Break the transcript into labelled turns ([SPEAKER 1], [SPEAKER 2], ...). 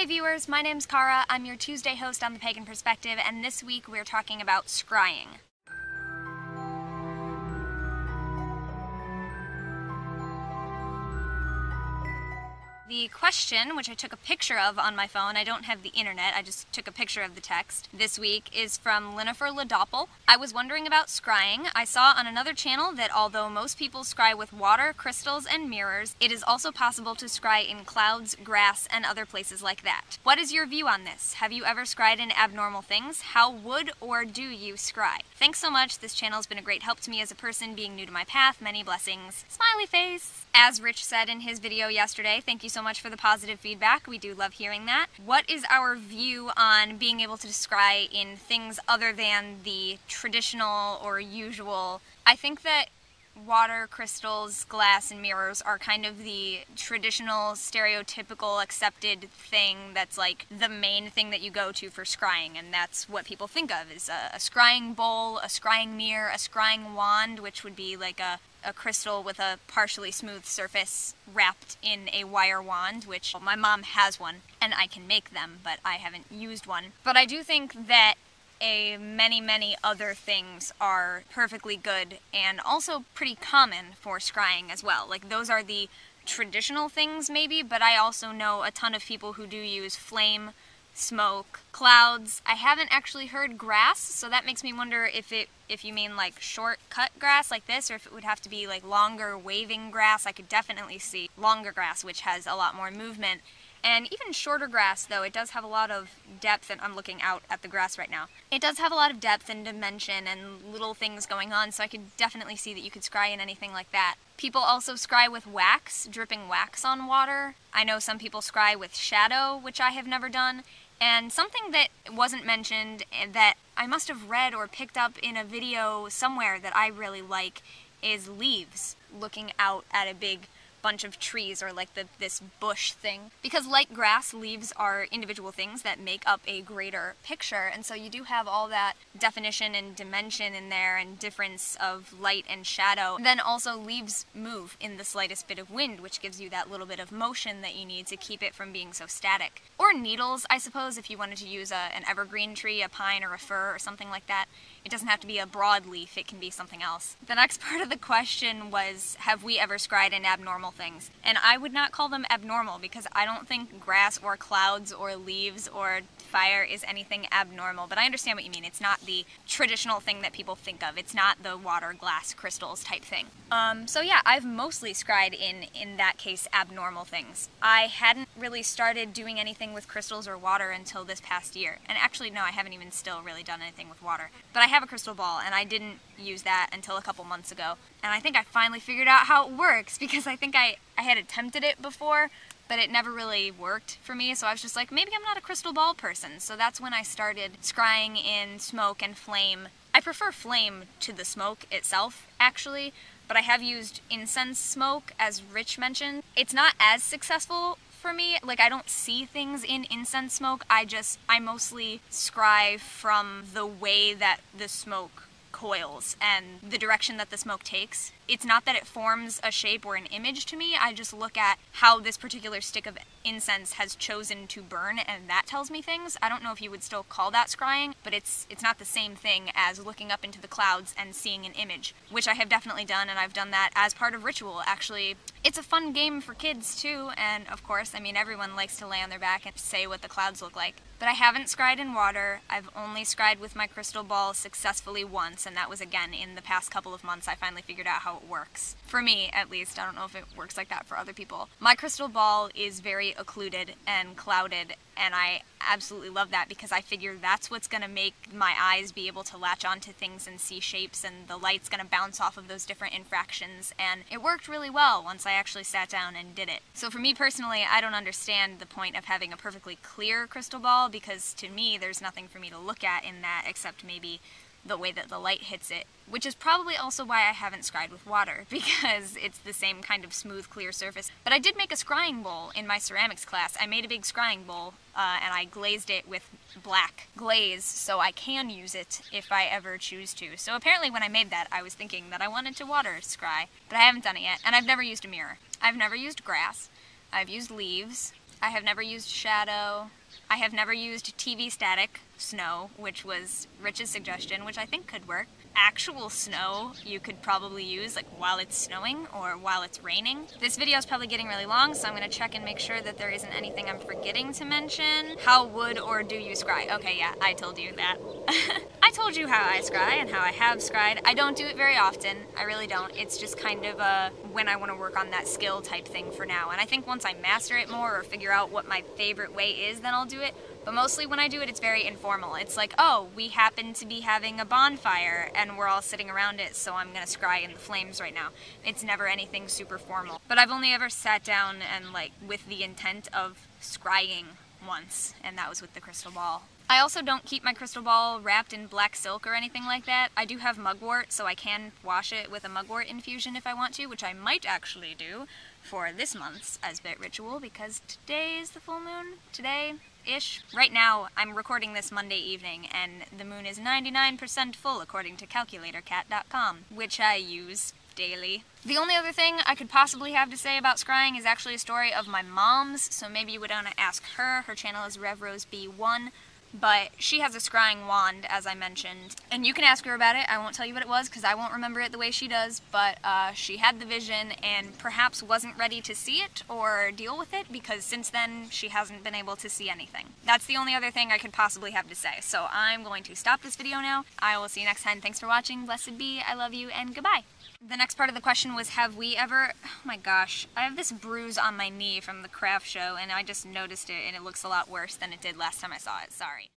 [SPEAKER 1] Hey viewers, my name's Cara. I'm your Tuesday host on the Pagan Perspective, and this week we're talking about scrying. The question, which I took a picture of on my phone, I don't have the internet, I just took a picture of the text, this week is from Linnifer Ladoppel. I was wondering about scrying. I saw on another channel that although most people scry with water, crystals, and mirrors, it is also possible to scry in clouds, grass, and other places like that. What is your view on this? Have you ever scryed in abnormal things? How would or do you scry? Thanks so much. This channel has been a great help to me as a person being new to my path. Many blessings. Smiley face. As Rich said in his video yesterday, thank you so much for the positive feedback. We do love hearing that. What is our view on being able to scry in things other than the traditional or usual? I think that water, crystals, glass, and mirrors are kind of the traditional, stereotypical, accepted thing that's like the main thing that you go to for scrying, and that's what people think of is a scrying bowl, a scrying mirror, a scrying wand, which would be like a crystal with a partially smooth surface wrapped in a wire wand, which my mom has one, and I can make them, but I haven't used one. But I do think that many other things are perfectly good and also pretty common for scrying as well. Like, those are the traditional things maybe, but I also know a ton of people who do use flame, smoke, clouds. I haven't actually heard grass, so that makes me wonder if you mean like short cut grass like this, or if it would have to be like longer waving grass. I could definitely see longer grass, which has a lot more movement. And even shorter grass, though, it does have a lot of depth, and I'm looking out at the grass right now. It does have a lot of depth and dimension and little things going on, so I could definitely see that you could scry in anything like that. People also scry with wax, dripping wax on water. I know some people scry with shadow, which I have never done. And something that wasn't mentioned that I must have read or picked up in a video somewhere that I really like is leaves, looking out at a big bunch of trees, or like this bush thing. Because like grass, leaves are individual things that make up a greater picture, and so you do have all that definition and dimension in there and difference of light and shadow. Then also leaves move in the slightest bit of wind, which gives you that little bit of motion that you need to keep it from being so static. Or needles, I suppose, if you wanted to use an evergreen tree, a pine or a fir or something like that. It doesn't have to be a broadleaf, it can be something else. The next part of the question was, have we ever scryed in abnormal things? And I would not call them abnormal, because I don't think grass or clouds or leaves or fire is anything abnormal, but I understand what you mean. It's not the traditional thing that people think of. It's not the water, glass, crystals type thing. So yeah, I've mostly scryed in that case, abnormal things. I hadn't really started doing anything with crystals or water until this past year. And actually, no, I haven't even still really done anything with water. But I have a crystal ball, and I didn't use that until a couple months ago. And I think I finally figured out how it works, because I think I had attempted it before, but it never really worked for me, so I was just like, maybe I'm not a crystal ball person. So that's when I started scrying in smoke and flame. I prefer flame to the smoke itself, actually, but I have used incense smoke, as Rich mentioned. It's not as successful for me. Like, I don't see things in incense smoke. I mostly scry from the way that the smoke coils and the direction that the smoke takes. It's not that it forms a shape or an image to me, I just look at how this particular stick of incense has chosen to burn, and that tells me things. I don't know if you would still call that scrying, but it's not the same thing as looking up into the clouds and seeing an image, which I have definitely done, and I've done that as part of ritual. Actually, it's a fun game for kids too, and of course, I mean, everyone likes to lay on their back and say what the clouds look like. But I haven't scryed in water. I've only scryed with my crystal ball successfully once, and that was again in the past couple of months. I finally figured out how it works. For me, at least. I don't know if it works like that for other people. My crystal ball is very occluded and clouded, and I absolutely love that, because I figure that's what's going to make my eyes be able to latch onto things and see shapes, and the light's going to bounce off of those different infractions, and it worked really well once I actually sat down and did it. So for me personally, I don't understand the point of having a perfectly clear crystal ball, because to me there's nothing for me to look at in that except maybe the way that the light hits it, which is probably also why I haven't scryed with water, because it's the same kind of smooth, clear surface. But I did make a scrying bowl in my ceramics class. I made a big scrying bowl, and I glazed it with black glaze, so I can use it if I ever choose to. So apparently when I made that, I was thinking that I wanted to water scry, but I haven't done it yet, and I've never used a mirror. I've never used grass. I've used leaves. I have never used shadow. I have never used TV static snow, which was Rich's suggestion, which I think could work. Actual snow you could probably use like while it's snowing or while it's raining. This video is probably getting really long, so I'm going to check and make sure that there isn't anything I'm forgetting to mention. How would or do you scry? Okay, yeah, I told you that. I told you how I scry and how I have scried. I don't do it very often. I really don't. It's just kind of when I want to work on that skill type thing for now. And I think once I master it more or figure out what my favorite way is, then I'll do it. But mostly when I do it, it's very informal. It's like, oh, we happen to be having a bonfire and we're all sitting around it, so I'm gonna scry in the flames right now. It's never anything super formal. But I've only ever sat down and like with the intent of scrying once, and that was with the crystal ball. I also don't keep my crystal ball wrapped in black silk or anything like that. I do have mugwort, so I can wash it with a mugwort infusion if I want to, which I might actually do for this month's Asbit ritual, because today is the full moon. Today-ish. Right now, I'm recording this Monday evening, and the moon is 99% full according to calculatorcat.com, which I use daily. The only other thing I could possibly have to say about scrying is actually a story of my mom's, so maybe you would want to ask her. Her channel is RevRoseB1. But she has a scrying wand, as I mentioned, and you can ask her about it. I won't tell you what it was because I won't remember it the way she does, but she had the vision and perhaps wasn't ready to see it or deal with it because since then she hasn't been able to see anything. That's the only other thing I could possibly have to say, so I'm going to stop this video now. I will see you next time. Thanks for watching. Blessed be. I love you, and goodbye. The next part of the question was, have we ever... Oh my gosh. I have this bruise on my knee from the craft show, and I just noticed it, and it looks a lot worse than it did last time I saw it. Sorry.